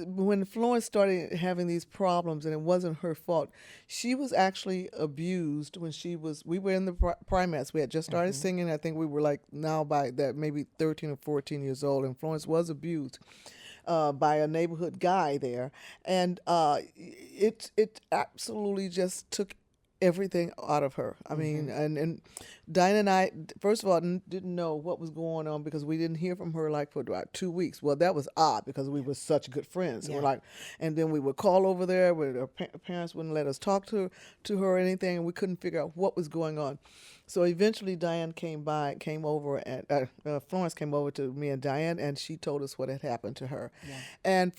when Florence started having these problems, and it wasn't her fault, she was actually abused when we were in the primates. We had just started singing. I think we were like now by that maybe 13 or 14 years old, and Florence was abused by a neighborhood guy there, and it absolutely just took everything out of her. I mean, and Diana and I, first of all, didn't know what was going on because we didn't hear from her like for about 2 weeks. Well, that was odd because we were such good friends. Yeah. We're like, and then we would call over there where her parents wouldn't let us talk to her or anything, and we couldn't figure out what was going on. So eventually, Diane came over, and Florence came over to me and Diane, and she told us what had happened to her. Yeah. And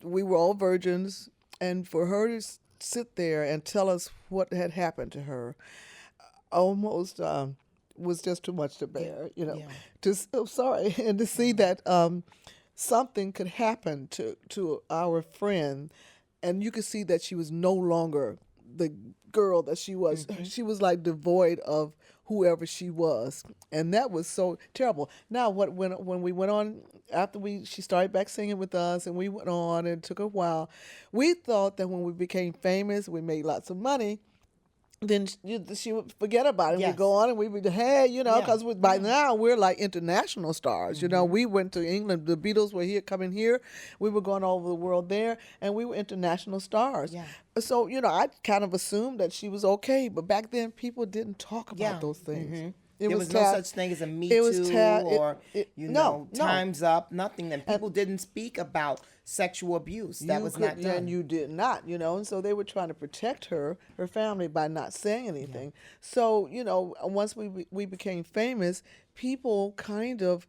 we were all virgins, and for her to sit there and tell us what had happened to her almost was just too much to bear, you know. Yeah. And to see that something could happen to our friend, and you could see that she was no longer the girl that she was. She was like devoid of whoever she was, and that was so terrible. Now, when we went on after she started back singing with us, and we went on, and it took a while. We thought that when we became famous, we made lots of money, then she would forget about it. Yes. We'd go on and we would, hey, you know, because by now we're like international stars. You know, we went to England. The Beatles were coming here. We were going all over the world there, and we were international stars. Yeah. So, you know, I kind of assumed that she was okay, but back then people didn't talk about those things. There was no such thing as a Me Too or, Time's Up, nothing. And people didn't speak about sexual abuse. That was not done. And you did not, you know. And so they were trying to protect her family, by not saying anything. Yeah. So, you know, once we became famous, people kind of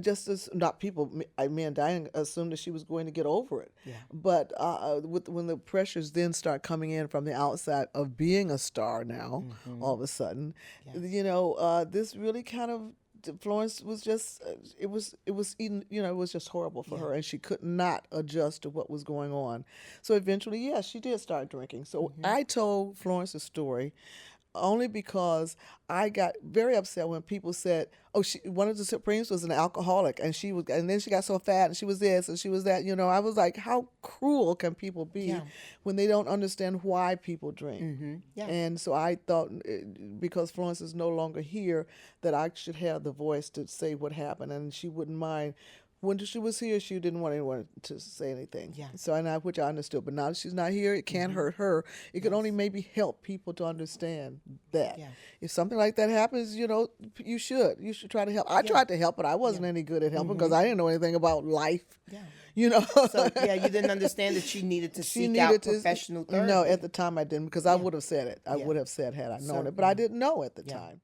just as not people, me and Diane assumed that she was going to get over it. Yeah. But when the pressures then start coming in from the outside of being a star now, all of a sudden, you know, this really kind of, Florence was just, it was even, you know, it was just horrible for her, and she could not adjust to what was going on. So eventually, yes, she did start drinking. So I told Florence's story only because I got very upset when people said, "Oh, one of the Supremes was an alcoholic, and then she got so fat, and she was this, and she was that." You know, I was like, "How cruel can people be when they don't understand why people drink?" Yeah. And so I thought, because Florence is no longer here, that I should have the voice to say what happened, and she wouldn't mind. When she was here, she didn't want anyone to say anything. Yeah. So, which I understood. But now that she's not here, it can't hurt her. It can only maybe help people to understand that. Yeah. If something like that happens, you know, you should try to help. I tried to help, but I wasn't any good at helping because I didn't know anything about life. Yeah. You know. So, you didn't understand that she needed to seek out professional therapy. No, at the time I didn't, because I would have said it. I would have said had I known it, but I didn't know at the time.